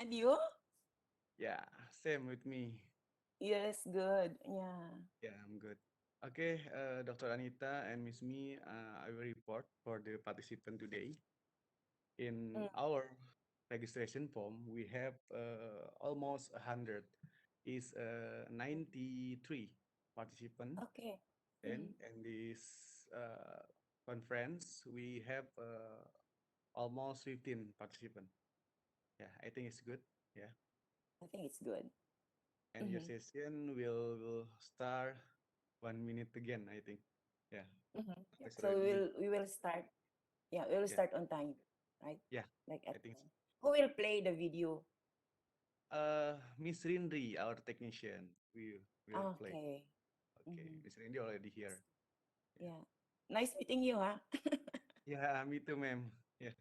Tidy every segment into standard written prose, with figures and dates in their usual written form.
And you? Yeah, same with me. Yes, good. Yeah. Yeah, I'm good. Okay, Dr. Anita and Miss Me, I will report for the participant today. In Mm, our registration form, we have almost 100. Is 93 participant. okay. And Mm, in this conference, we have almost 15 participant. Yeah, I think it's good. Yeah, I think it's good. and your Mm-hmm. session will start 1 minute again, I think. Yeah, Mm-hmm. Yep. it's So already. we will start. Yeah, we will Yeah, start on time, right? yeah, Like I at think. time. Who will play the video? Miss Rindri, our technician, we will play. Okay. Okay, Mm-hmm. Miss Rindri already here. Yeah, Yeah. Nice meeting you, huh? yeah, me too, ma'am. Yeah.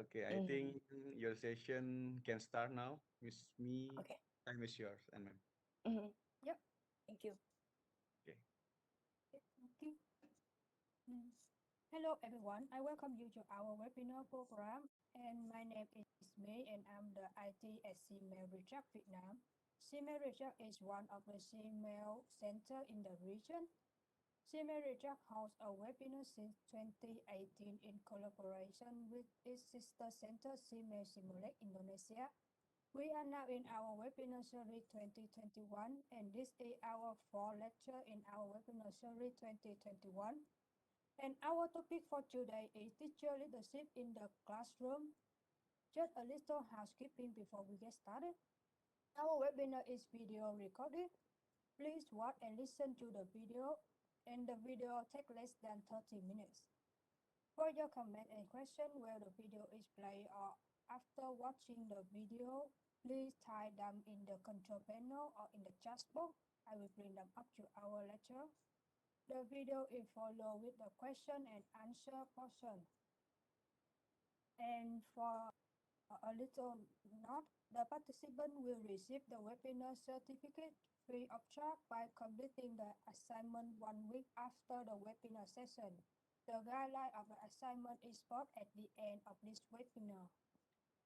Okay, I Mm-hmm. think your session can start now. Miss Me, Okay. time is yours, and ma'am. Mm-hmm. Yep. Thank you. Okay. Okay. Okay. Mm. Hello, everyone. I welcome you to our webinar program. And my name is May, and I'm the IT at SEAMEO RETRAC Vietnam. SEAMEO RETRAC is one of the SEAMEO center in the region. SEAMEO RETRAC hosts a webinar since 2018 in collaboration with its sister center, SEAMEO Simulate Indonesia. We are now in our webinar series 2021, and this is our fourth lecture in our webinar series 2021. And our topic for today is teacher leadership in the classroom. Just a little housekeeping before we get started. Our webinar is video recorded. Please watch and listen to the video, and the video takes less than 30 minutes. For your comment and question while the video is played or after watching the video, please type them in the control panel or in the chat box. I will bring them up to our lecture. The video is followed with the question and answer portion. And for a little note, the participant will receive the webinar certificate free of charge by completing the assignment 1 week after the webinar session. The guideline of the assignment is posted at the end of this webinar.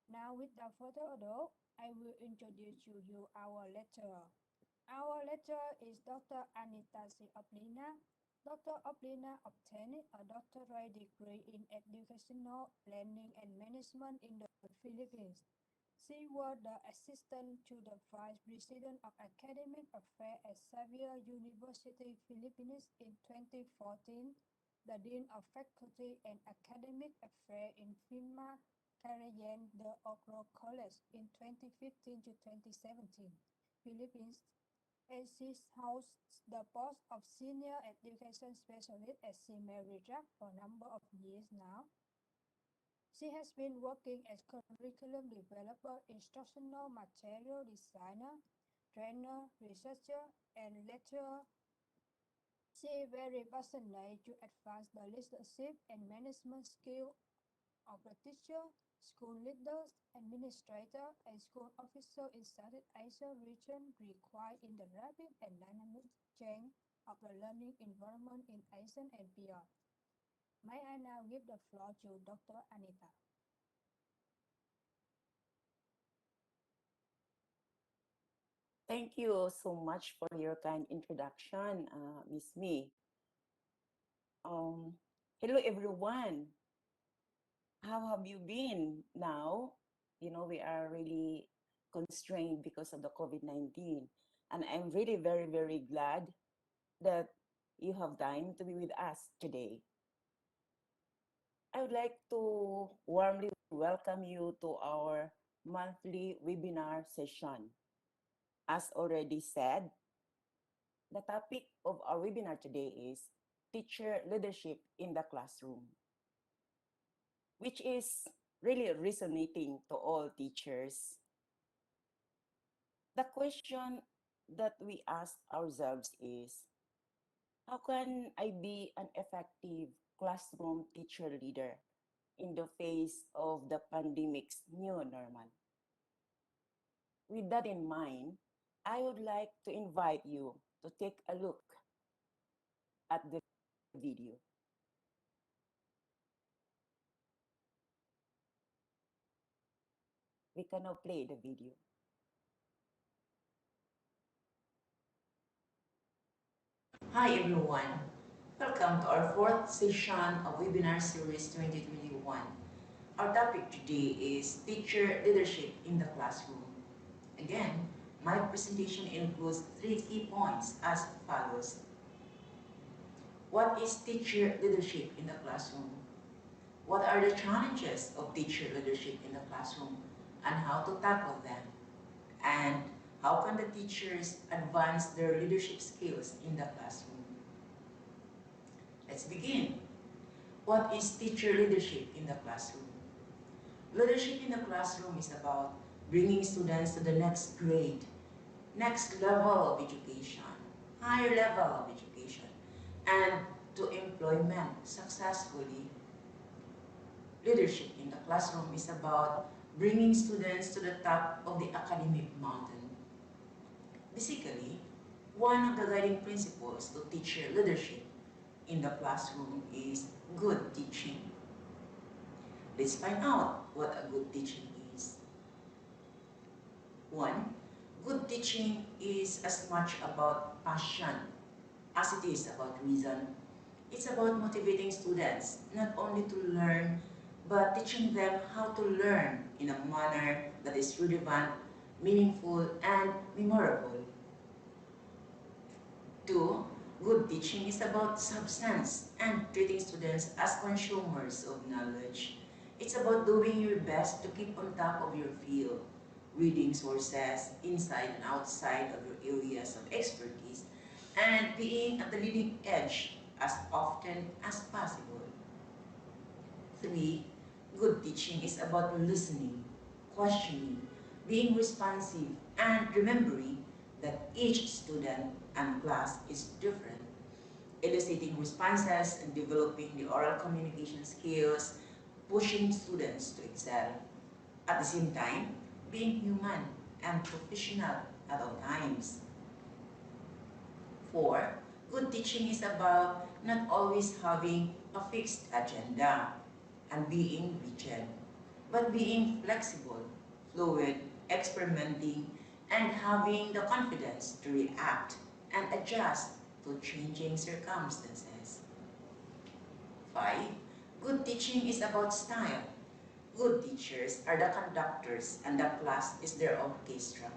Now, without further ado, I will introduce you our lecturer. Our lecturer is Dr. Anita C. Oblina. Dr. Oblina obtained a doctorate degree in educational planning and management in the Philippines. She was the assistant to the vice president of academic affairs at Xavier University, Philippines in 2014, the dean of faculty and academic affairs in FIMA Carayan de Oro College in 2015 to 2017, Philippines, and she holds the post of Senior Education Specialist at SEAMEO RETRAC for a number of years now. She has been working as curriculum developer, instructional material designer, trainer, researcher, and lecturer. She is very passionate to advance the leadership and management skills of the teacher, school leaders, administrator, and school officers in Southeast Asia region required in the rapid and dynamic change of the learning environment in Asia and beyond. May I now give the floor to Dr. Anita. Thank you so much for your kind introduction, Miss Me. Hello, everyone. How have you been now? We are really constrained because of the COVID-19. And I'm really very, very glad that you have time to be with us today. I would like to warmly welcome you to our monthly webinar session. As already said, the topic of our webinar today is teacher leadership in the classroom, which is really resonating to all teachers. The question that we ask ourselves is, how can I be an effective classroom teacher leader in the face of the pandemic's new normal? With that in mind, I would like to invite you to take a look at the video. We can now play the video. Hi everyone, welcome to our fourth session of Webinar Series 2021. Our topic today is Teacher Leadership in the Classroom. Again, my presentation includes 3 key points as follows. What is teacher leadership in the classroom? What are the challenges of teacher leadership in the classroom and how to tackle them? And how can the teachers advance their leadership skills in the classroom? Let's begin. What is teacher leadership in the classroom? Leadership in the classroom is about bringing students to the next grade, next level of education, higher level of education, and to employment successfully. Leadership in the classroom is about bringing students to the top of the academic mountain. Basically, one of the guiding principles to teacher leadership in the classroom is good teaching. Let's find out what a good teaching is. 1. Good teaching is as much about passion as it is about reason. It's about motivating students not only to learn, but teaching them how to learn in a manner that is relevant, meaningful, and memorable. 2. Good teaching is about substance and treating students as consumers of knowledge. It's about doing your best to keep on top of your field, reading sources inside and outside of your areas of expertise, and being at the leading edge as often as possible. 3. Good teaching is about listening, questioning, being responsive, and remembering that each student and class is different. Eliciting responses and developing the oral communication skills, pushing students to excel. At the same time, being human and professional at all times. 4. Good teaching is about not always having a fixed agenda and being rigid, but being flexible, fluid, experimenting, and having the confidence to react and adjust to changing circumstances. 5. Good teaching is about style. Good teachers are the conductors and the class is their orchestra.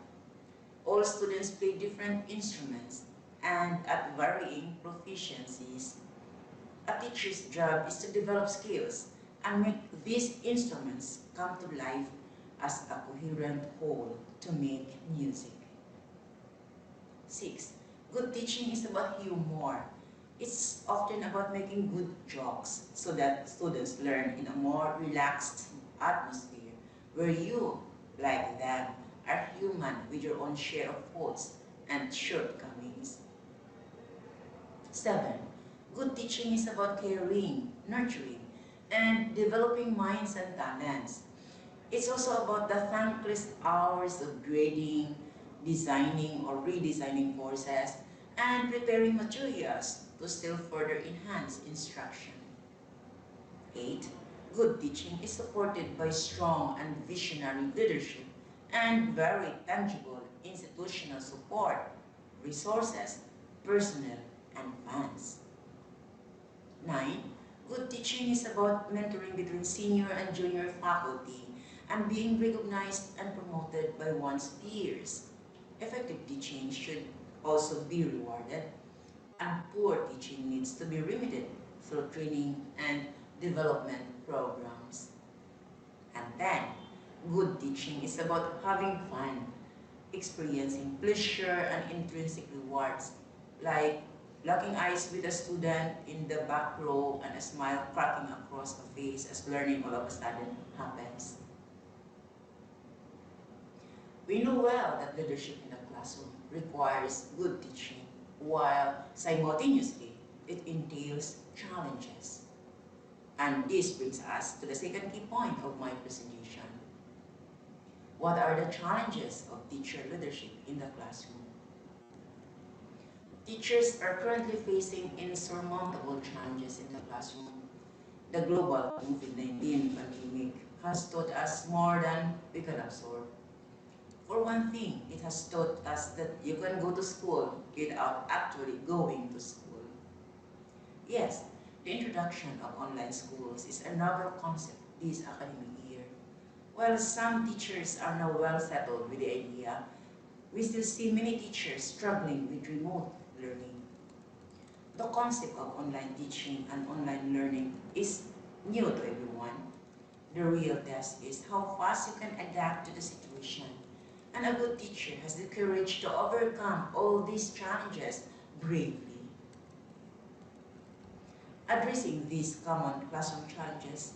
All students play different instruments and at varying proficiencies. A teacher's job is to develop skills and make these instruments come to life as a coherent whole to make music. 6. Good teaching is about humor. It's often about making good jokes so that students learn in a more relaxed atmosphere where you, like them, are human with your own share of faults and shortcomings. 7. Good teaching is about caring, nurturing, and developing minds and talents. It's also about the thankless hours of grading, designing or redesigning courses, and preparing materials to still further enhance instruction. 8. Good teaching is supported by strong and visionary leadership and very tangible institutional support, resources, personnel, and funds. 9. Good teaching is about mentoring between senior and junior faculty and being recognized and promoted by one's peers. Effective teaching should also be rewarded, and poor teaching needs to be remedied through training and development programs. And then, good teaching is about having fun, experiencing pleasure and intrinsic rewards, like locking eyes with a student in the back row and a smile cracking across a face as learning all of a sudden happens. We know well that leadership in the classroom requires good teaching, while simultaneously it entails challenges. And this brings us to the second key point of my presentation. What are the challenges of teacher leadership in the classroom? Teachers are currently facing insurmountable challenges in the classroom. The global COVID-19 pandemic has taught us more than we can absorb. For one thing, it has taught us that you can go to school without actually going to school. Yes, the introduction of online schools is a novel concept this academic year. While some teachers are now well settled with the idea, we still see many teachers struggling with remote learning. The concept of online teaching and online learning is new to everyone. The real test is how fast you can adapt to the situation. And a good teacher has the courage to overcome all these challenges bravely. Addressing these common classroom challenges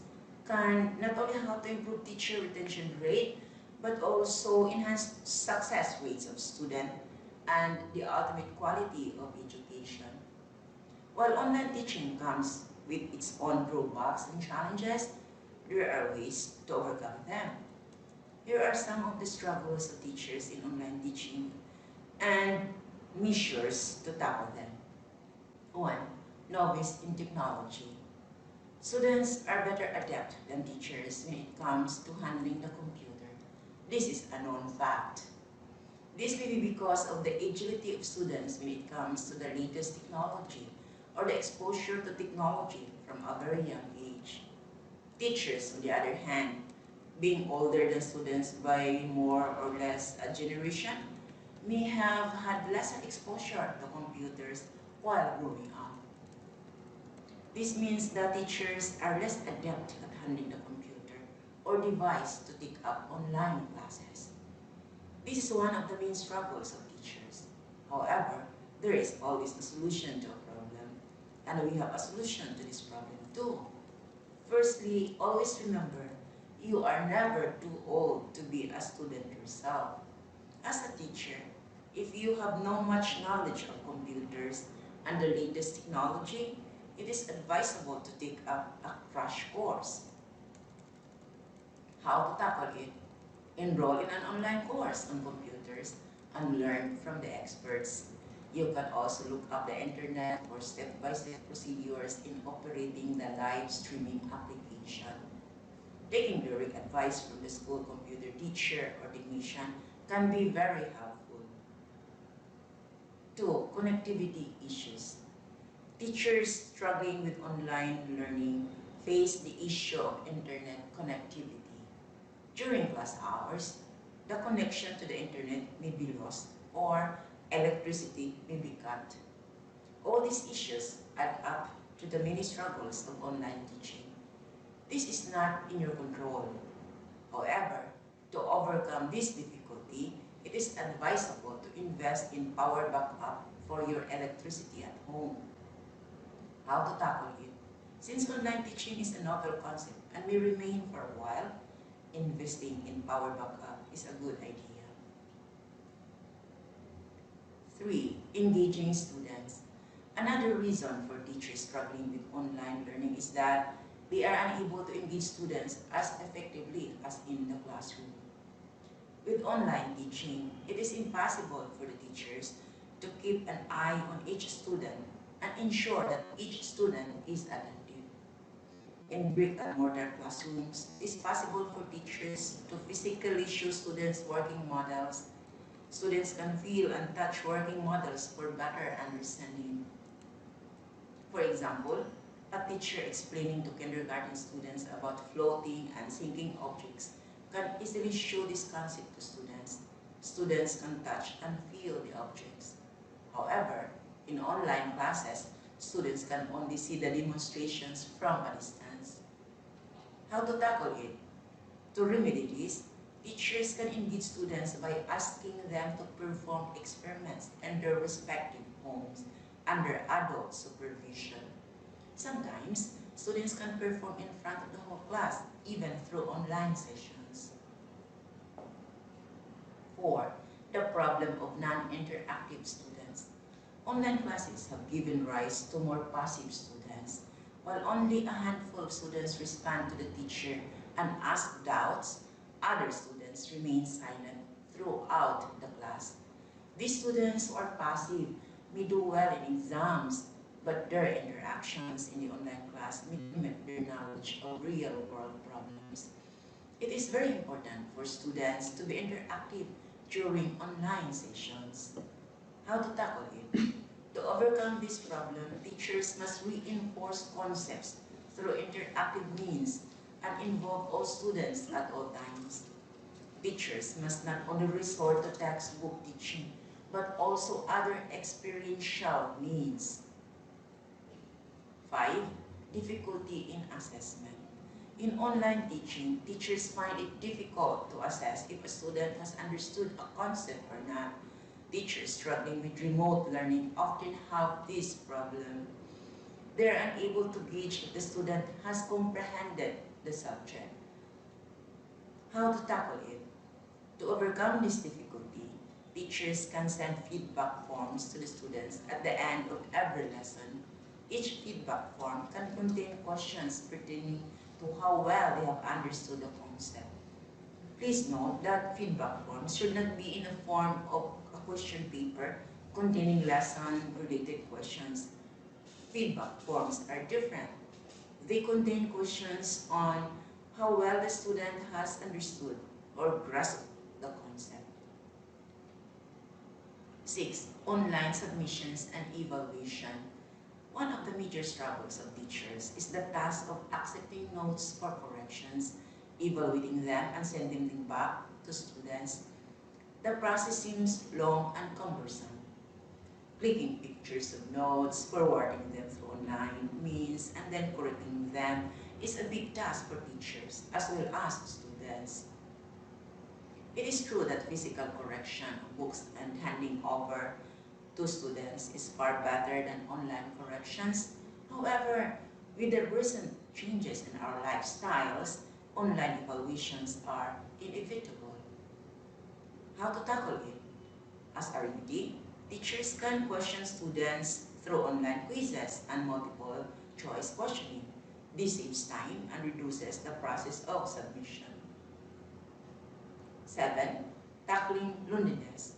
can not only help to improve teacher retention rate, but also enhance success rates of students and the ultimate quality of education. While online teaching comes with its own drawbacks and challenges, there are ways to overcome them. Here are some of the struggles of teachers in online teaching and measures to tackle them. 1. Novice in technology. Students are better adept than teachers when it comes to handling the computer. This is a known fact. This may be because of the agility of students when it comes to the latest technology or the exposure to technology from a very young age. Teachers, on the other hand, being older than students by more or less a generation, may have had lesser exposure to computers while growing up. This means that teachers are less adept at handling the computer or device to take up online classes. This is one of the main struggles of teachers. However, there is always a solution to a problem, and we have a solution to this problem too. Firstly, always remember, you are never too old to be a student yourself. As a teacher, if you have no much knowledge of computers and the latest technology, it is advisable to take up a crash course. How to tackle it? Enroll in an online course on computers and learn from the experts. You can also look up the internet for step-by-step procedures in operating the live streaming application. Taking direct advice from the school computer teacher or technician can be very helpful. 2. Connectivity issues. Teachers struggling with online learning face the issue of internet connectivity. During class hours, the connection to the internet may be lost or electricity may be cut. All these issues add up to the many struggles of online teaching. This is not in your control. However, to overcome this difficulty, it is advisable to invest in power backup for your electricity at home. How to tackle it? Since online teaching is a novel concept and may remain for a while, investing in power backup is a good idea. 3. Engaging students. Another reason for teachers struggling with online learning is that they are unable to engage students as effectively as in the classroom. With online teaching, it is impossible for the teachers to keep an eye on each student and ensure that each student is attentive. In brick-and-mortar classrooms, it is possible for teachers to physically show students working models. Students can feel and touch working models for better understanding. For example, a teacher explaining to kindergarten students about floating and sinking objects can easily show this concept to students. Students can touch and feel the objects. However, in online classes, students can only see the demonstrations from a distance. How to tackle it? To remedy this, teachers can engage students by asking them to perform experiments in their respective homes under adult supervision. Sometimes, students can perform in front of the whole class, even through online sessions. 4. The problem of non-interactive students. Online classes have given rise to more passive students. While only a handful of students respond to the teacher and ask doubts, other students remain silent throughout the class. These students who are passive may do well in exams, but their interactions in the online class may limit their knowledge of real-world problems. It is very important for students to be interactive during online sessions. How to tackle it? To overcome this problem, teachers must reinforce concepts through interactive means and involve all students at all times. Teachers must not only resort to textbook teaching, but also other experiential means. 5. Difficulty in assessment. In online teaching, teachers find it difficult to assess if a student has understood a concept or not. Teachers struggling with remote learning often have this problem. They are unable to gauge if the student has comprehended the subject. How to tackle it? To overcome this difficulty, teachers can send feedback forms to the students at the end of every lesson. Each feedback form can contain questions pertaining to how well they have understood the concept. Please note that feedback forms should not be in the form of a question paper containing lesson-related questions. Feedback forms are different. They contain questions on how well the student has understood or grasped the concept. 6. Online submissions and evaluation. One of the major struggles of teachers is the task of accepting notes for corrections, evaluating them, and sending them back to students. The process seems long and cumbersome. Clicking pictures of notes, forwarding them through online means, and then correcting them is a big task for teachers as well as students. It is true that physical correction of books and handing over to students is far better than online corrections. However, with the recent changes in our lifestyles, online evaluations are inevitable. How to tackle it? As RUD, teachers can question students through online quizzes and multiple choice questioning. This saves time and reduces the process of submission. 7. Tackling loneliness.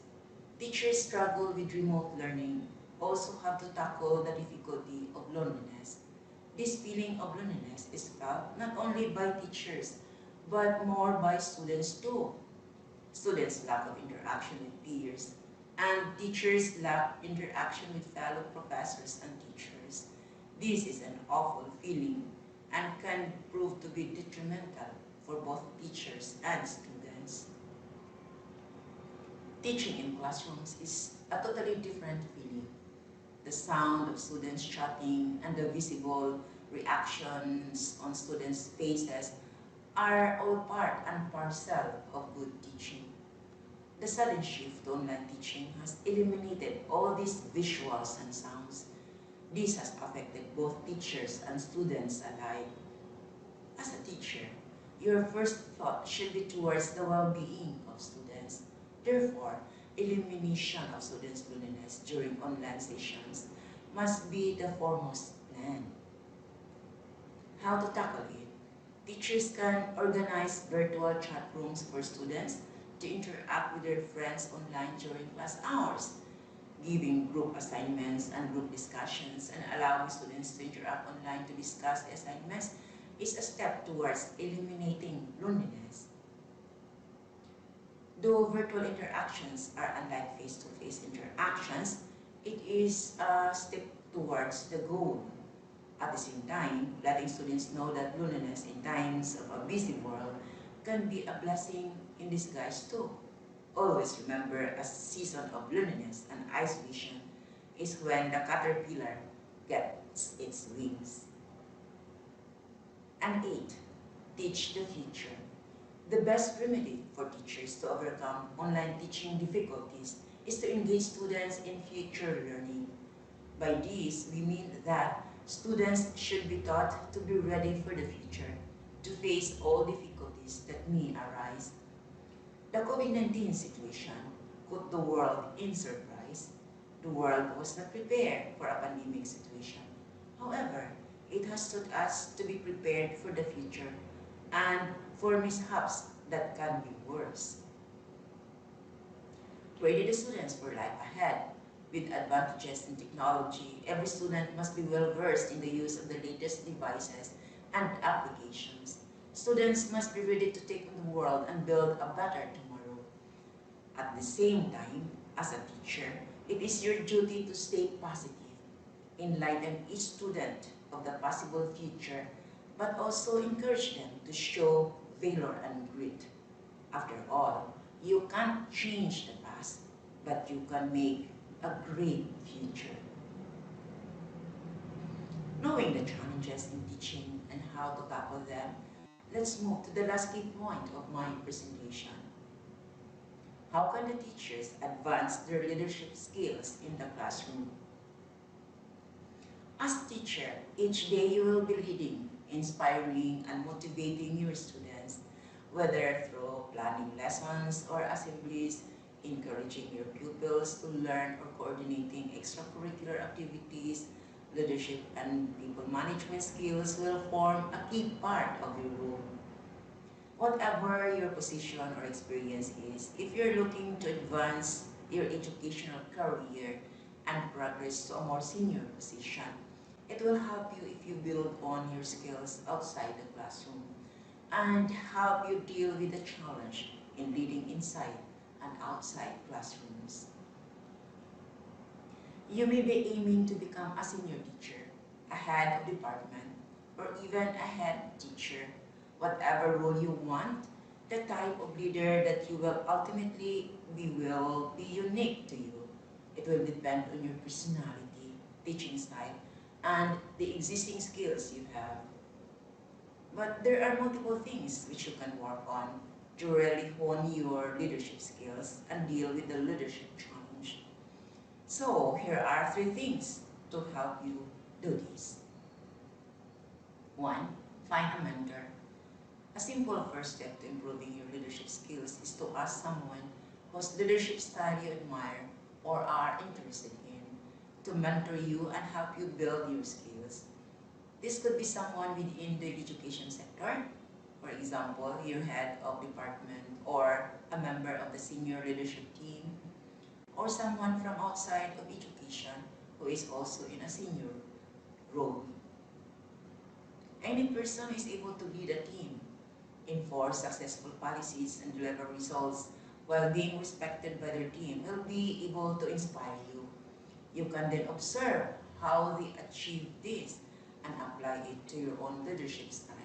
Teachers struggle with remote learning, also have to tackle the difficulty of loneliness. This feeling of loneliness is felt not only by teachers, but more by students too. Students lack of interaction with peers, and teachers lack interaction with fellow professors and teachers. This is an awful feeling and can prove to be detrimental for both teachers and students. Teaching in classrooms is a totally different feeling. The sound of students chatting and the visible reactions on students' faces are all part and parcel of good teaching. The sudden shift to online teaching has eliminated all these visuals and sounds. This has affected both teachers and students alike. As a teacher, your first thought should be towards the well-being of students. Therefore, elimination of students' loneliness during online sessions must be the foremost plan. How to tackle it? Teachers can organize virtual chat rooms for students to interact with their friends online during class hours. Giving group assignments and group discussions and allowing students to interact online to discuss the assignments is a step towards eliminating loneliness. Though virtual interactions are unlike face-to-face interactions, it is a step towards the goal. At the same time, letting students know that loneliness in times of a busy world can be a blessing in disguise too. Always remember, a season of loneliness and isolation is when the caterpillar gets its wings. And 8. Teach the future. The best remedy for teachers to overcome online teaching difficulties is to engage students in future learning. By this, we mean that students should be taught to be ready for the future, to face all difficulties that may arise. The COVID-19 situation caught the world in surprise. The world was not prepared for a pandemic situation. However, it has taught us to be prepared for the future and for mishaps that can be worse. Ready the students for life ahead. With advantages in technology, every student must be well versed in the use of the latest devices and applications. Students must be ready to take on the world and build a better tomorrow. At the same time, as a teacher, it is your duty to stay positive, enlighten each student of the possible future, but also encourage them to show valor and grit. After all, you can't change the past, but you can make a great future. Knowing the challenges in teaching and how to tackle them, let's move to the last key point of my presentation. How can the teachers advance their leadership skills in the classroom? As teacher, each day you will be leading, inspiring, and motivating your students, whether through planning lessons or assemblies, encouraging your pupils to learn or coordinating extracurricular activities. Leadership and people management skills will form a key part of your role. Whatever your position or experience is, if you're looking to advance your educational career and progress to a more senior position, it will help you if you build on your skills outside the classroom and help you deal with the challenge in leading inside and outside classrooms. You may be aiming to become a senior teacher, a head of department, or even a head teacher. Whatever role you want, the type of leader that you will ultimately be will be unique to you. It will depend on your personality, teaching style, and the existing skills you have. But there are multiple things which you can work on to really hone your leadership skills and deal with the leadership challenge. So here are three things to help you do this. One, find a mentor. A simple first step to improving your leadership skills is to ask someone whose leadership style you admire or are interested in to mentor you and help you build your skills. This could be someone within the education sector, for example, your head of department or a member of the senior leadership team, or someone from outside of education who is also in a senior role. Any person is able to lead a team, enforce successful policies, and deliver results while being respected by their team will be able to inspire you. You can then observe how they achieve this and apply it to your own leadership style.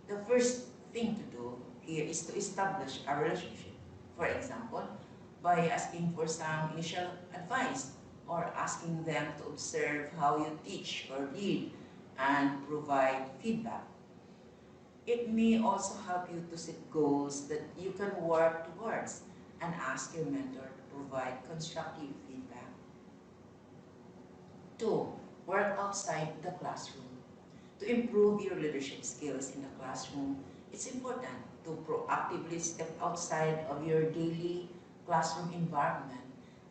The first thing to do here is to establish a relationship. For example, by asking for some initial advice or asking them to observe how you teach or lead and provide feedback. It may also help you to set goals that you can work towards and ask your mentor to provide constructive feedback. 2. Work outside the classroom. To improve your leadership skills in the classroom, it's important to proactively step outside of your daily classroom environment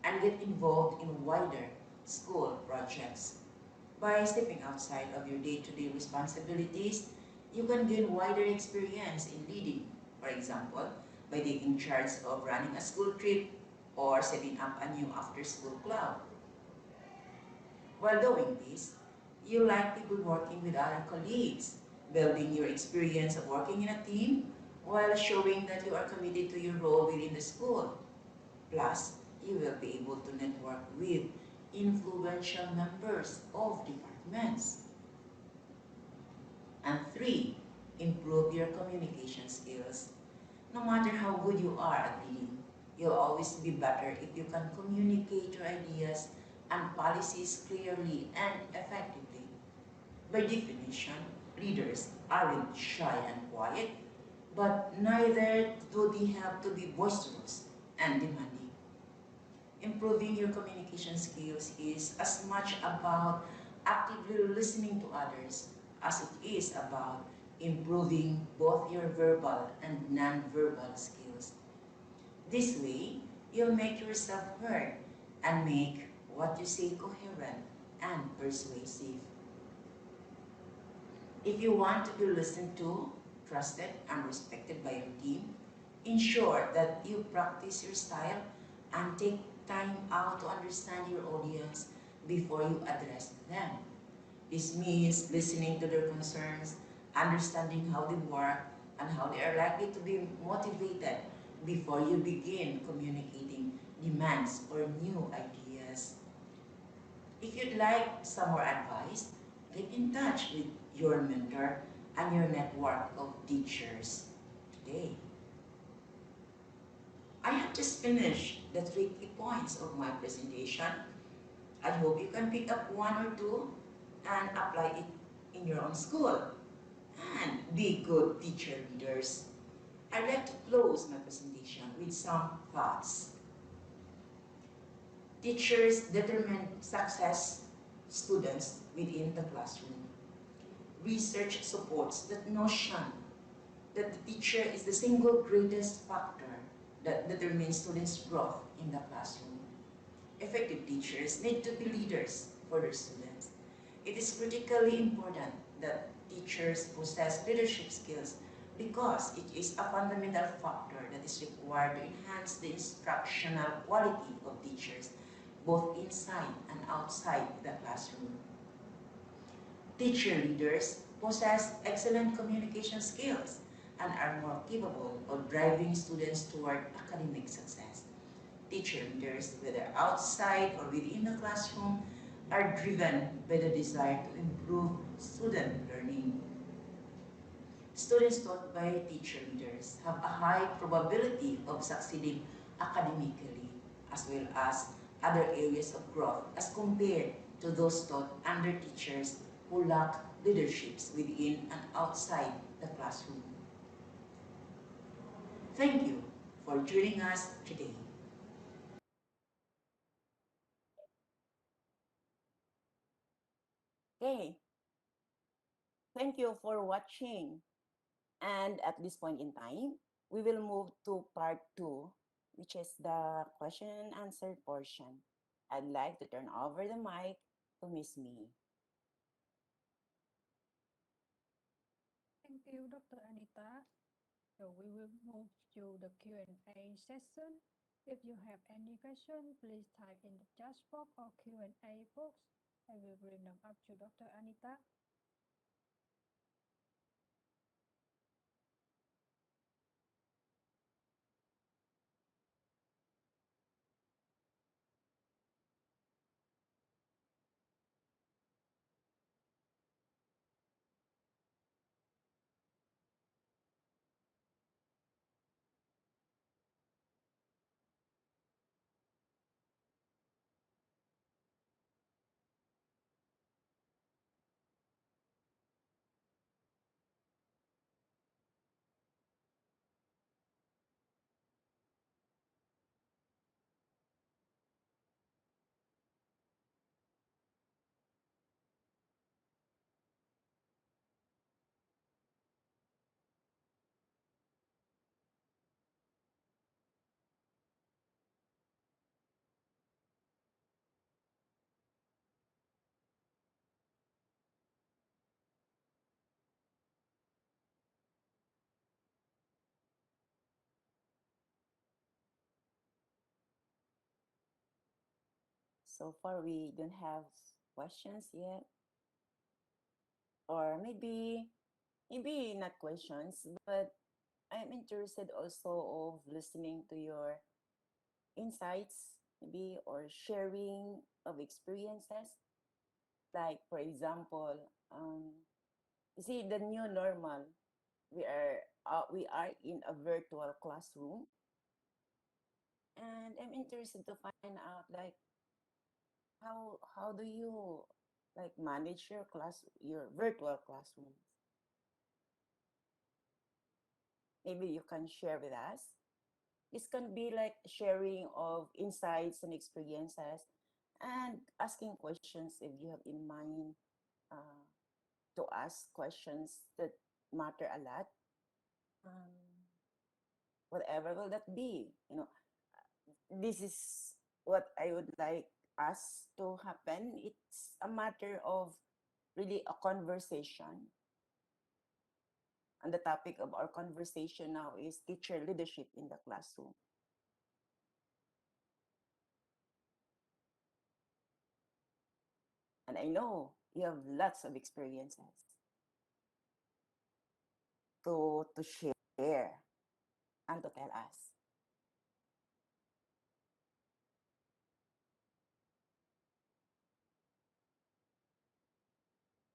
and get involved in wider school projects. By stepping outside of your day-to-day responsibilities, you can gain wider experience in leading, for example, by taking charge of running a school trip or setting up a new after-school club. While doing this, you likely be working with other colleagues, building your experience of working in a team while showing that you are committed to your role within the school. Plus, you will be able to network with influential members of departments. And 3, improve your communication skills. No matter how good you are at leading, you'll always be better if you can communicate your ideas and policies clearly and effectively. By definition, leaders aren't shy and quiet, but neither do they have to be boisterous and demanding. Improving your communication skills is as much about actively listening to others as it is about improving both your verbal and non-verbal skills. This way, you'll make yourself heard and make what you say coherent and persuasive. If you want to be listened to, trusted, and respected by your team, ensure that you practice your style and take time out to understand your audience before you address them. This means listening to their concerns, understanding how they work and how they are likely to be motivated before you begin communicating demands or new ideas. If you'd like some more advice, get in touch with your mentor and your network of teachers today. I have just finished the three key points of my presentation. I hope you can pick up one or two and apply it in your own school. And be good teacher leaders. I'd like to close my presentation with some thoughts. Teachers determine success students within the classroom. Research supports that notion that the teacher is the single greatest factor that determines students' growth in the classroom. Effective teachers need to be leaders for their students. It is critically important that teachers possess leadership skills because it is a fundamental factor that is required to enhance the instructional quality of teachers, both inside and outside the classroom. Teacher leaders possess excellent communication skills and are more capable of driving students toward academic success. Teacher leaders, whether outside or within the classroom, are driven by the desire to improve student learning. Students taught by teacher leaders have a high probability of succeeding academically as well as other areas of growth as compared to those taught under teachers who lack leaderships within and outside the classroom. Thank you for joining us today. Okay, thank you for watching. And at this point in time, we will move to part two, which is the question and answer portion. I'd like to turn over the mic to Miss Me. Thank you, Dr. Anita. So we will move to the Q&A session. If you have any question, please type in the chat box or Q&A box. I will bring them up to Dr. Anita. So far, we don't have questions yet, or maybe not questions, but I'm interested also of listening to your insights, maybe, or sharing of experiences. Like, for example, you see, the new normal, we are in a virtual classroom, and I'm interested to find out like how do you like manage your virtual classroom? Maybe you can share with us. This can be like sharing of insights and experiences and asking questions if you have in mind uh, to ask questions that matter a lot. Um, whatever will that be? This is what I would like us to happen. It's a matter of really a conversation. And the topic of our conversation now is teacher leadership in the classroom. And I know you have lots of experiences. to share and to tell us?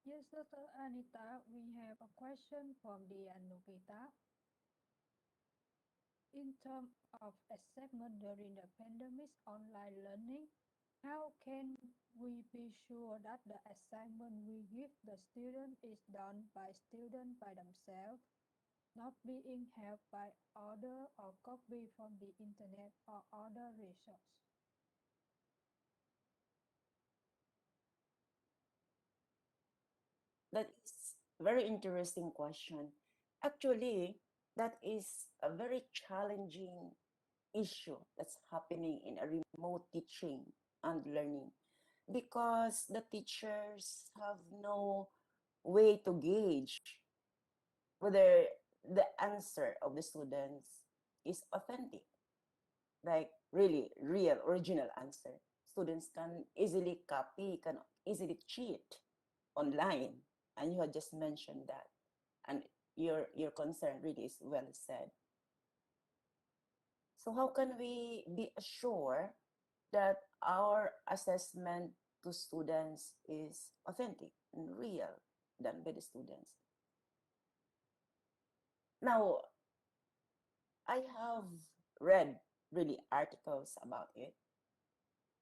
Yes, Dr. Anita, we have a question from the Nukita. In terms of assessment during the pandemic online learning, how can we be sure that the assignment we give the student is done by students by themselves, not being helped by other or copy from the internet or other resource? That is very interesting question. Actually, that is a very challenging issue that's happening in a remote teaching and learning because the teachers have no way to gauge whether the answer of the students is authentic, like really real original answer. Students can easily copy, can easily cheat online, and you had just mentioned that, and your concern really is well said. So how can we be assured that our assessment to students is authentic and real done by the students? Now, I have read really articles about it,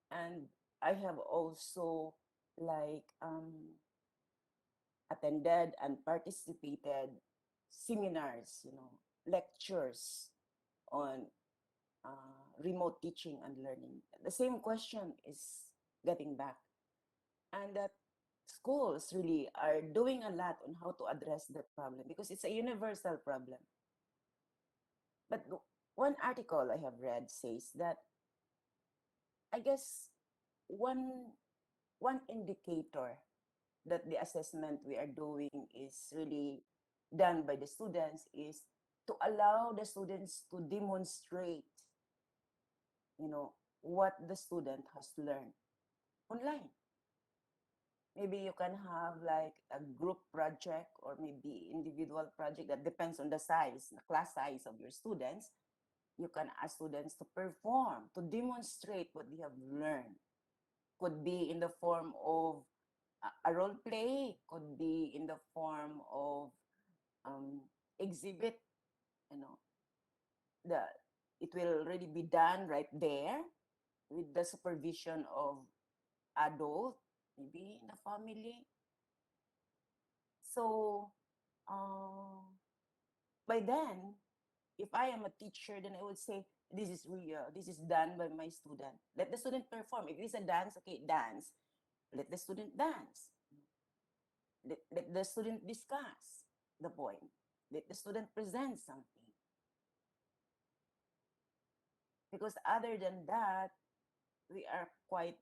and I have also like attended and participated seminars, lectures on remote teaching and learning. The same question is getting back, and that schools really are doing a lot on how to address that problem because it's a universal problem. But one article I have read says that I guess one one indicator that the assessment we are doing is really done by the students is to allow the students to demonstrate, what the student has learned online. Maybe you can have like a group project or maybe individual project that depends on the size, the class size of your students. You can ask students to perform, to demonstrate what they have learned. Could be in the form of a role play, could be in the form of um, exhibit, you know, the it will really be done right there with the supervision of adult, maybe in the family. So by then, if I am a teacher, then I would say, this is real, this is done by my student. Let the student perform. If it's a dance, okay, dance. Let the student dance. Let the student discuss the point. Let the student present something. Because other than that, we are quite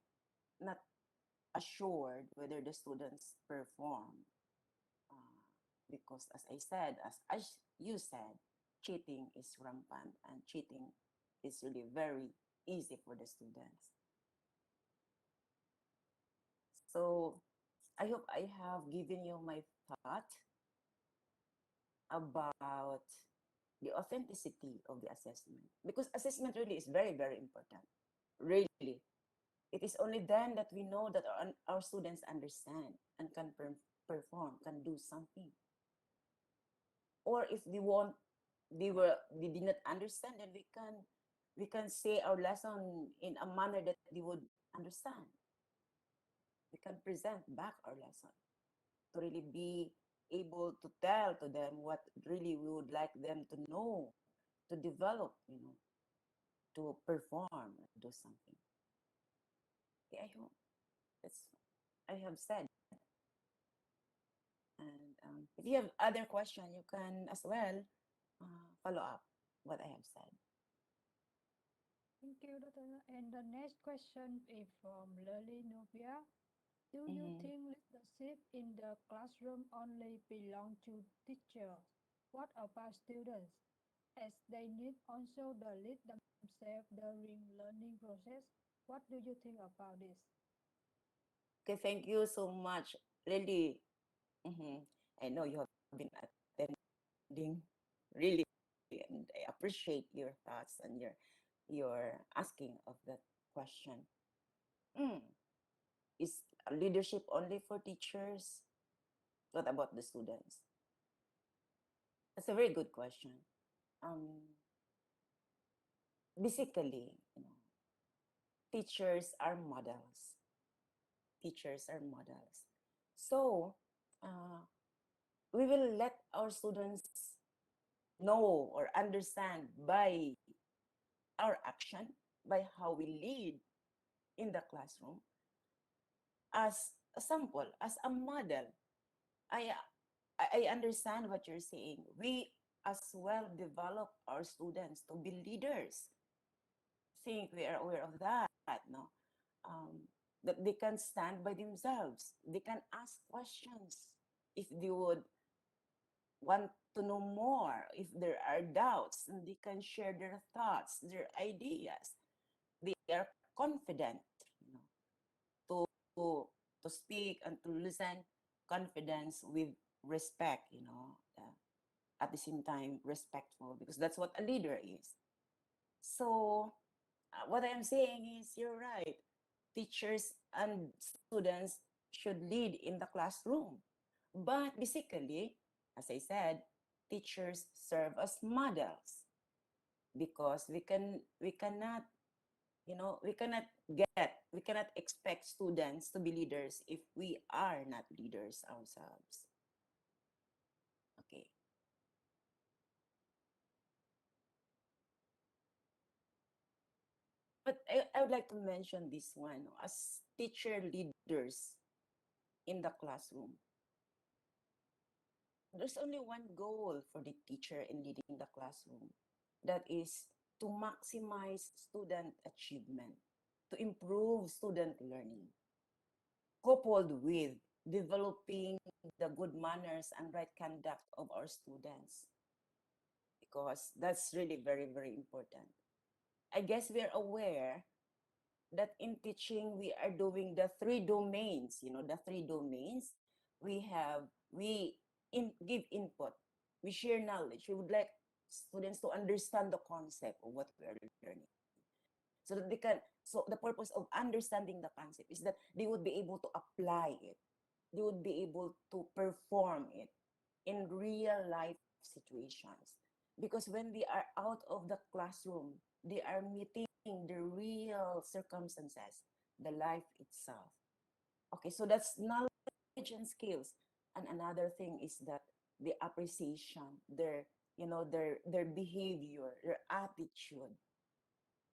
not assured whether the students perform. Uh, because as you said, cheating is rampant and cheating is really very easy for the students. So I hope I have given you my thought about the authenticity of the assessment, because assessment really is very, very important. Really, it is only then that we know that our students understand and can perform, can do something. Or if they did not understand, then we can say our lesson in a manner that they would understand. We can present back our lesson to really be able to tell to them what really we would like them to know, to develop, to perform, do something. Yeah, I hope that's I have said. And if you have other question, you can as well follow up what I have said. Thank you, Dr. And the next question is from Lily Novia. Do you Mm-hmm. think leadership in the classroom only belong to teachers? What about students? As they need also the lead themselves during learning process. What do you think about this? Okay, thank you so much, Lily. Mm-hmm. I know you have been attending really, and I appreciate your thoughts and your asking of that question. Mm, is leadership only for teachers? What about the students? That's a very good question. Um, Basically, teachers are models. Teachers are models. So, uh, we will let our students know or understand by our action, by how we lead in the classroom, as a sample, as a model. I I understand what you're saying. We as well develop our students to be leaders. Think we are aware of that, no? Um, that they can stand by themselves. They can ask questions if they would want to know more, if there are doubts, and they can share their thoughts, their ideas. They are confident, you know, to to speak and to listen, confidence with respect, at the same time respectful, because that's what a leader is. So what I'm saying is you're right. Teachers and students should lead in the classroom. But basically, as I said, teachers serve as models because we cannot, we cannot expect students to be leaders if we are not leaders ourselves. Okay. But I would like to mention this one as teacher leaders in the classroom. There's only one goal for the teacher in leading the classroom. That is to maximize student achievement, to improve student learning, coupled with developing the good manners and right conduct of our students, because that's really very, very important. I guess we are aware that in teaching we are doing the three domains, the three domains. We give input, we share knowledge. We would like students to understand the concept of what we are learning, so that they can, so the purpose of understanding the concept is that they would be able to apply it, they would be able to perform it in real life situations. Because when they are out of the classroom, they are meeting the real circumstances, the life itself. Okay, so that's knowledge and skills. And another thing is that the appreciation, their behavior, their attitude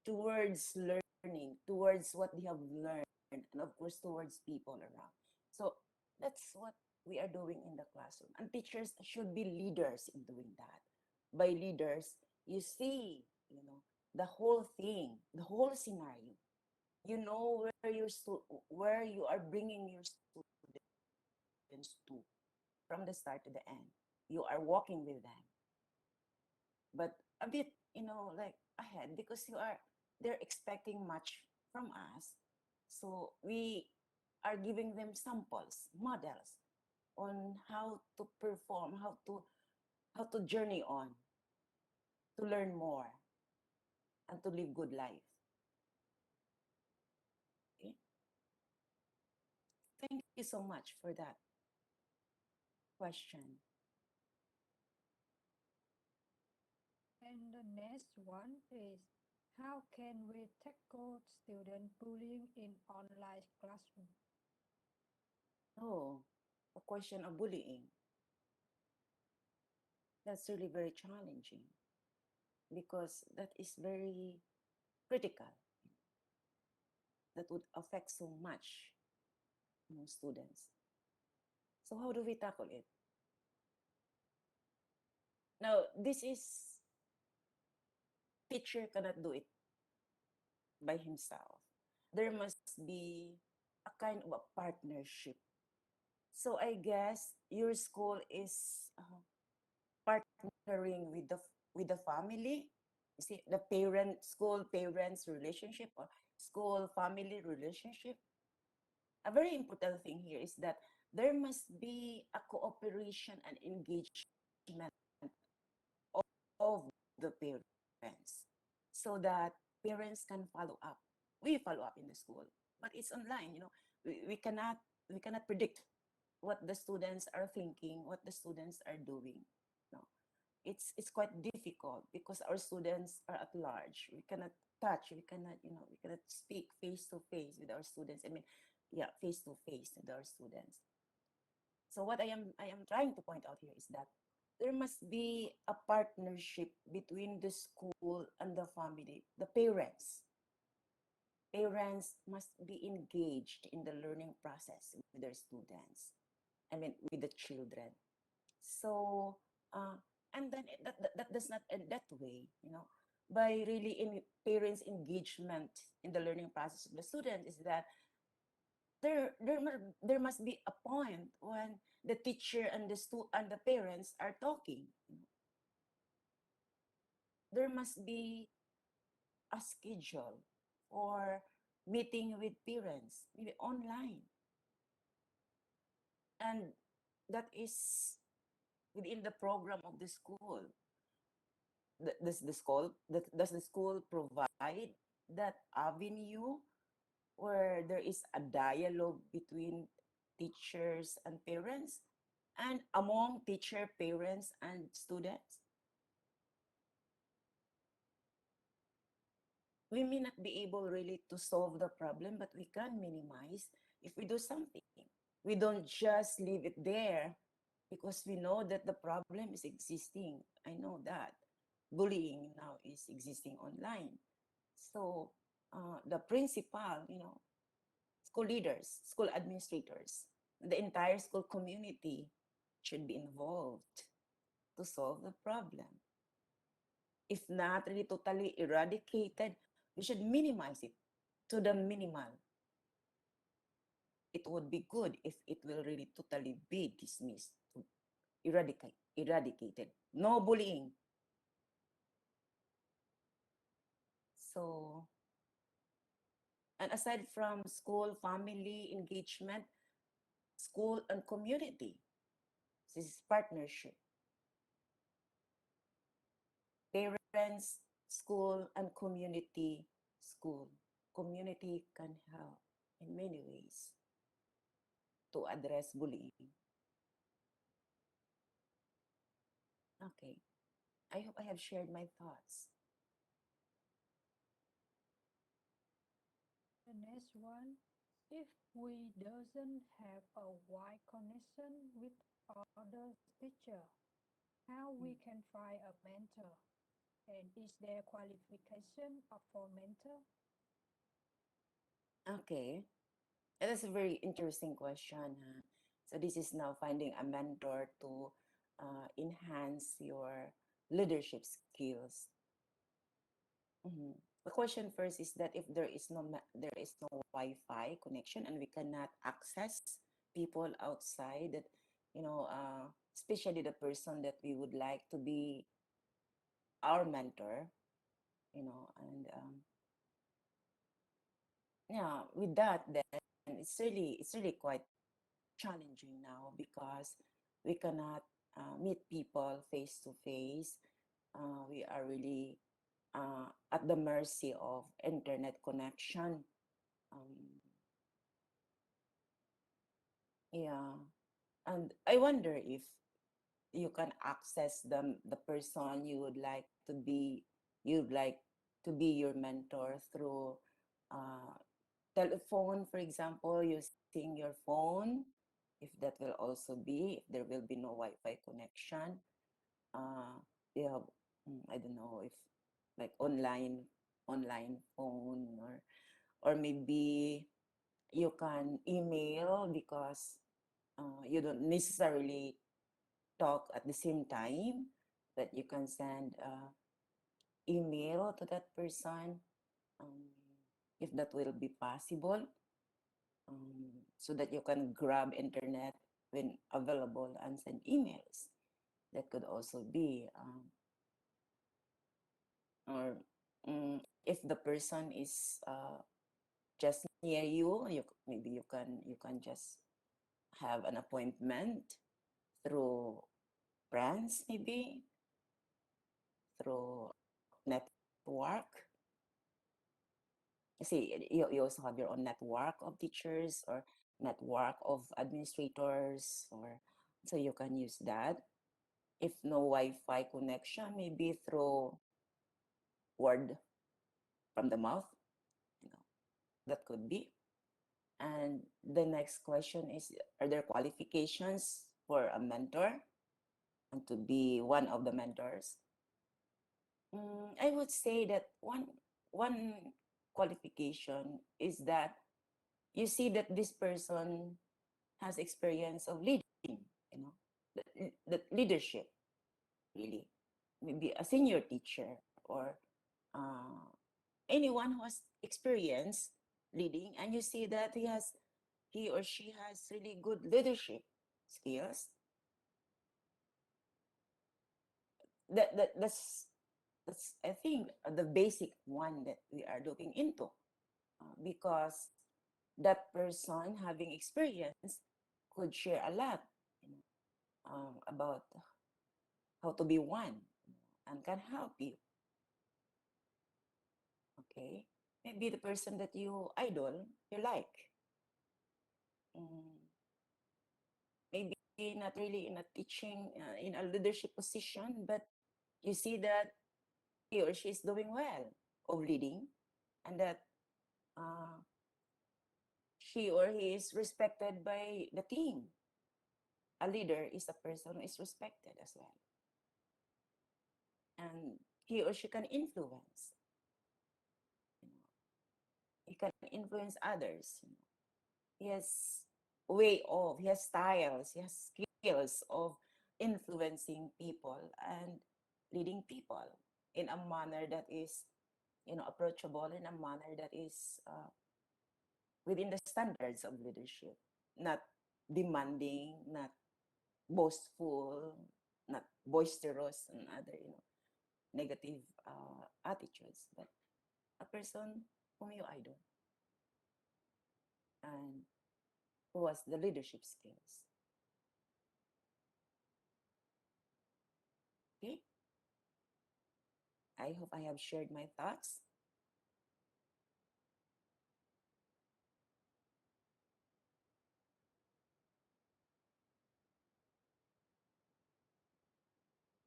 towards learning, towards what they have learned, and of course towards people around. So that's what we are doing in the classroom. And teachers should be leaders in doing that. By leaders, you see, the whole thing, the whole scenario. You know where you are bringing your students to from the start to the end. You are walking with them, but a bit, like ahead, because they're expecting much from us. So we are giving them samples, models on how to perform, how to journey on, to learn more, and to live good life. Okay? Thank you so much for that question. And the next one is, how can we tackle student bullying in online classroom? Oh, a question of bullying. That's really very challenging because that is very critical. That would affect so much, students. So how do we tackle it? Now, this is teacher cannot do it by himself. There must be a kind of a partnership. So I guess your school is partnering with the family. You see, the school parents relationship or school family relationship. A very important thing here is that there must be a cooperation and engagement the parents so that parents can follow up. We follow up in the school, but it's online. We cannot predict what the students are thinking, what the students are doing. No, it's quite difficult because our students are at large. We cannot touch, we cannot speak face to face with our students. I mean, yeah, face to face with our students. So what I am trying to point out here is that there must be a partnership between the school and the family, the parents. Parents must be engaged in the learning process with their students. I mean, with the children. So, uh, and then that does not end that way, by really in parents' engagement in the learning process of the student is that there must be a point when the teacher and the parents are talking. There must be a schedule for meeting with parents, maybe online, and that is within the program of the school. Does the school provide that avenue where there is a dialogue between teachers and parents and among teacher, parents, and students? We may not be able really to solve the problem, but we can minimize if we do something. We don't just leave it there because we know that the problem is existing. I know that bullying now is existing online. So the principal, school leaders, school administrators, the entire school community should be involved to solve the problem. If not really totally eradicated, we should minimize it to the minimal. It would be good if it will really totally be dismissed, eradicated. No bullying. So, and aside from school, family engagement, school and community, this is partnership. Parents, school, and community, school. Community can help in many ways to address bullying. Okay, I hope I have shared my thoughts. The next one, if we doesn't have a wide connection with other teacher, how we Mm. can find a mentor? And is there qualification for mentor? Okay, that's a very interesting question. Huh? So this is now finding a mentor to enhance your leadership skills. Mhm. The question first is that if there is no Wi-Fi connection and we cannot access people outside, that especially the person that we would like to be our mentor, and yeah, with that, then it's really quite challenging now because we cannot meet people face to face. We are really at the mercy of internet connection. Um, yeah, and I wonder if you can access the person you'd like to be your mentor through uh, telephone, for example, using your phone, if that will also be, if there will be no Wi-Fi connection. Uh, you have, I don't know if like online phone, or maybe you can email because you don't necessarily talk at the same time, but you can send email to that person, um, if that will be possible, so that you can grab internet when available and send emails. That could also be, or if the person is just near you, maybe you can just have an appointment through friends, maybe through network. You also have your own network of teachers or network of administrators, or so you can use that. If no Wi-Fi connection, maybe through word from the mouth, you know, that could be. And the next question is, are there qualifications for a mentor and to be one of the mentors? I would say that one qualification is that you see that this person has experience of leading, you know, the leadership, really. Maybe a senior teacher or uh, anyone who has experience leading, and you see that he or she has really good leadership skills. That's I think the basic one that we are looking into, because that person having experience could share a lot, you know, about how to be one, and can help you. Okay, maybe the person that you idol, you like, mm, maybe not really in a teaching, in a leadership position, but you see that he or she is doing well of leading, and that uh, she or he is respected by the team. A leader is a person who is respected as well, and he or she can influence. You know, he can influence others. You know, he has he has styles, he has skills of influencing people and leading people in a manner that is, you know, approachable, in a manner that is within the standards of leadership, not demanding, not boastful, not boisterous, and other, you know, negative attitudes, but a person whom you idol and who has the leadership skills. Okay, I hope I have shared my thoughts.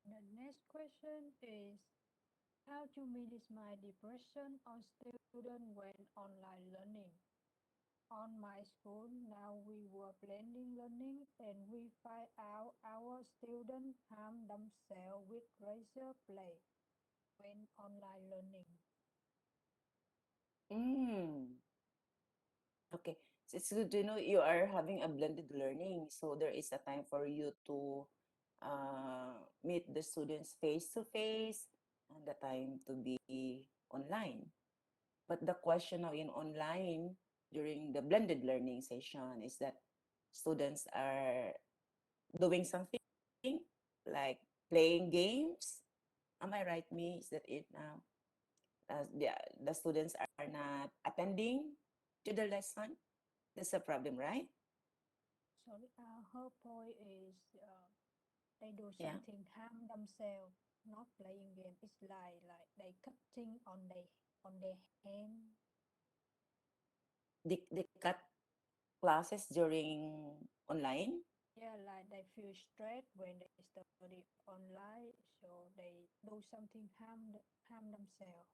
The next question is how to manage my depression on student when online learning. On my school, now we were blending learning and we find out our students harm themselves with razor blade when online learning. Mm, okay, so it's good to know you are having a blended learning. So there is a time for you to meet the students face to face, and the time to be online. But the question now in online during the blended learning session is that students are doing something like playing games. Am I right, me? Is that it now? The students are not attending to the lesson. That's a problem, right? So her point is they do Yeah. something harm themselves, not playing game. It's like they cutting on their hand. They cut classes during online. Yeah, like they feel stressed when they study online, so they do something harm themselves.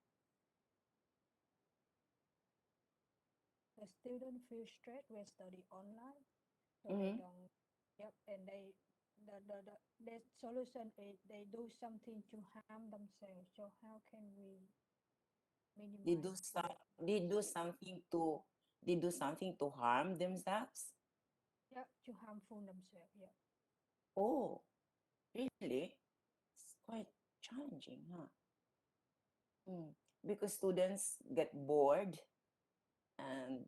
The student feel stressed when study online, so they Mm-hmm. don't. Yep, and the solution is they do something to harm themselves. So how can we They do minimize some, that? they do something to they do something to harm themselves. Yeah, to harmful themselves. Yeah. Oh, really? It's quite challenging, huh? Mm. Because students get bored, and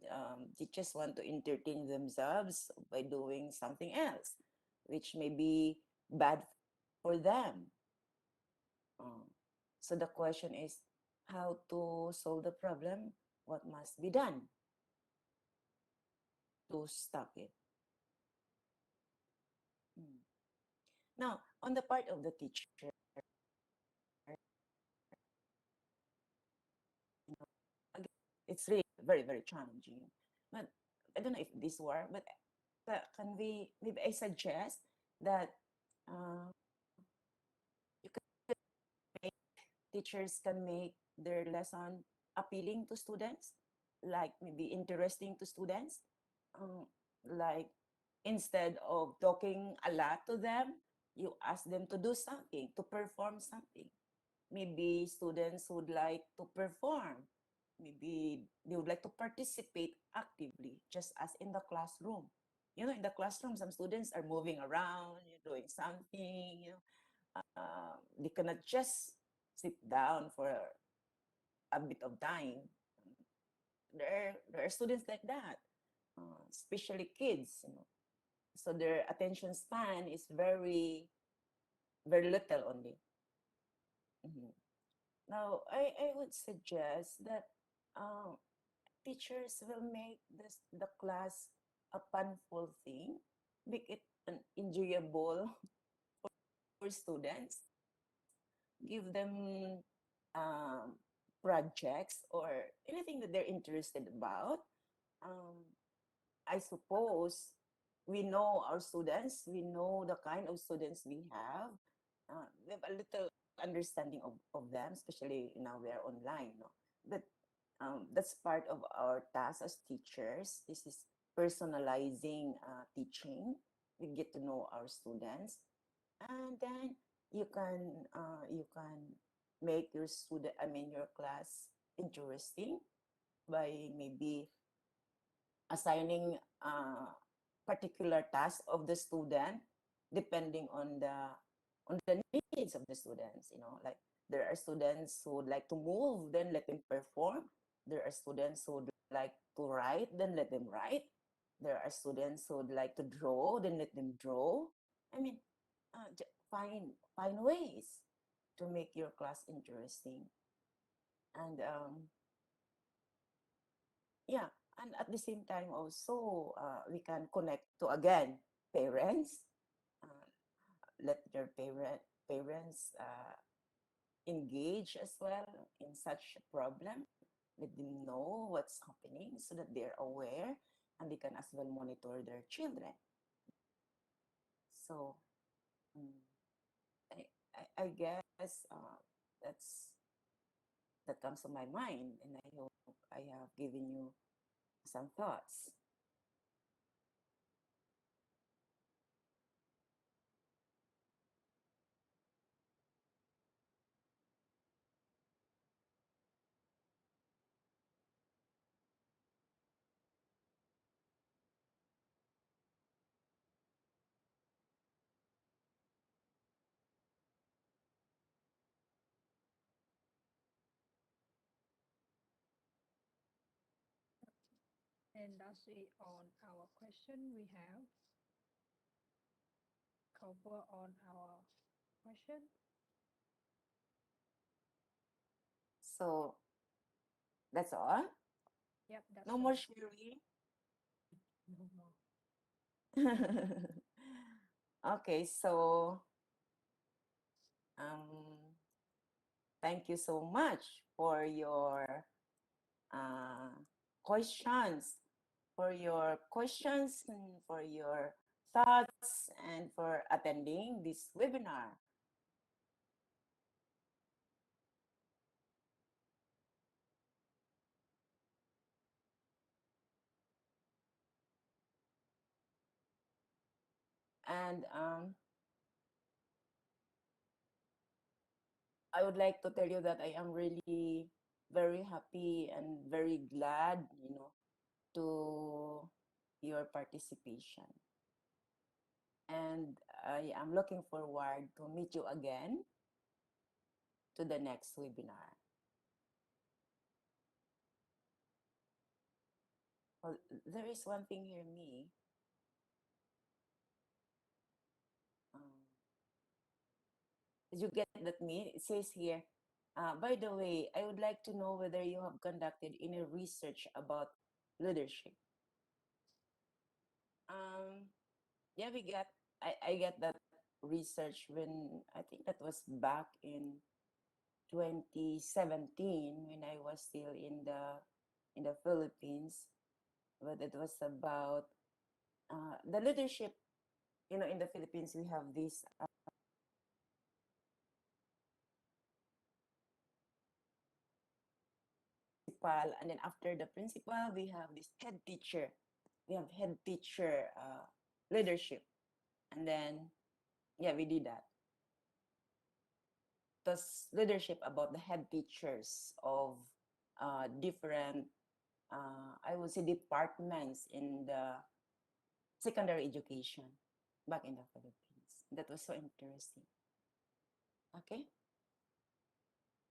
they just want to entertain themselves by doing something else, which may be bad for them. Uh, so the question is how to solve the problem, what must be done to stop it. Mm. Now, on the part of the teacher, it's really very, very challenging. But I don't know if this work, but can we, maybe I suggest that uh, you can make, teachers can make their lesson appealing to students, like maybe interesting to students. Um, like instead of talking a lot to them, you ask them to do something, to perform something. Maybe students would like to perform. Maybe they would like to participate actively, just as in the classroom. In the classroom, some students are moving around, doing something. They cannot just sit down for a bit of time. There are students like that, especially kids. So their attention span is very, very little only. Mhm. Now, I would suggest that um, teachers will make the class a funful thing, make it an enjoyable for students, give them um, projects or anything that they're interested about. Um, I suppose we know our students, we know the kind of students we have. We have a little understanding of them, especially now we are online. No? But that's part of our task as teachers. This is personalizing teaching. We get to know our students, and then you can make your student, I mean your class, interesting by maybe assigning particular task of the student depending on the needs of the students. Like there are students who would like to move, then let them perform. There are students who would like to write, then let them write. There are students who would like to draw, then let them draw. I mean, find ways to make your class interesting. And yeah, and at the same time also we can connect to, again, parents. uh, let your parents engage as well in such a problem. Let them know what's happening so that they're aware, and they can as well monitor their children. So mm, I guess that's that comes to my mind, and I hope I have given you some thoughts. And that's it on our question. We have cover on our question. So that's all. Yep, that's No more all. sharing. No more. Okay, so um, thank you so much for your uh, questions, and for your thoughts, and for attending this webinar. And I would like to tell you that I am really very happy and very glad, to your participation. And I am looking forward to meet you again to the next webinar. Well, there is one thing here, me. Um, did you get that, me? It says here, by the way, I would like to know whether you have conducted any research about leadership. Um, yeah, I get that research when, I think that was back in 2017, when I was still in the Philippines, but it was about the leadership. In the Philippines, we have this principal, and then after the principal, we have this head teacher. We have head teacher leadership, and then yeah, we did that. That's leadership about the head teachers of different, I would say, departments in the secondary education back in the Philippines. That was so interesting. Okay.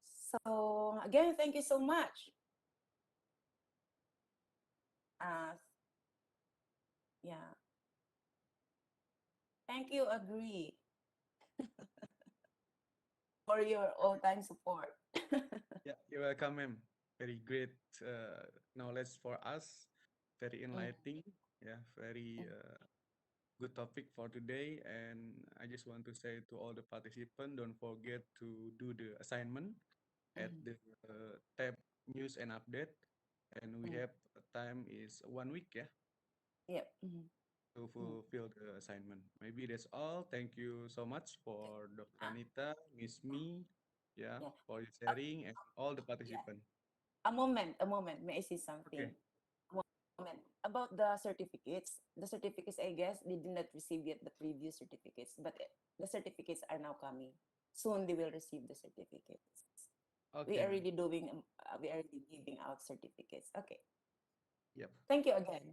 So again, thank you so much. Yeah. Thank you, Agree, for your all-time support. Yeah, you're welcome, ma'am. Very great knowledge for us. Very Mm, enlightening. Yeah, very mm, good topic for today. And I just want to say to all the participants, don't forget to do the assignment at mm, the tab news and update. And we mm. have time is 1 week, yeah, Yep. Mm, to mm. fulfill the assignment. Maybe that's all. Thank you so much for Dr. Uh, Anita, Miss Me, yeah, yeah. for your Uh, sharing and all the yeah. participants. A moment. A moment. May I say Okay. something? Moment. About the certificates. The certificates, I guess, they did not receive yet the previous certificates, but the certificates are now coming. Soon they will receive the certificates. We Okay, are ma'am. really doing, we are really giving out certificates. Okay. Yep. Thank you again.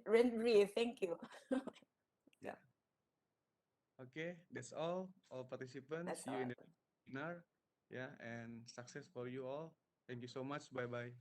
Renri, thank you. So Yeah. Okay, that's all participants. that's See you in all. the webinar. Yeah, and success for you all. Thank you so much. Bye bye.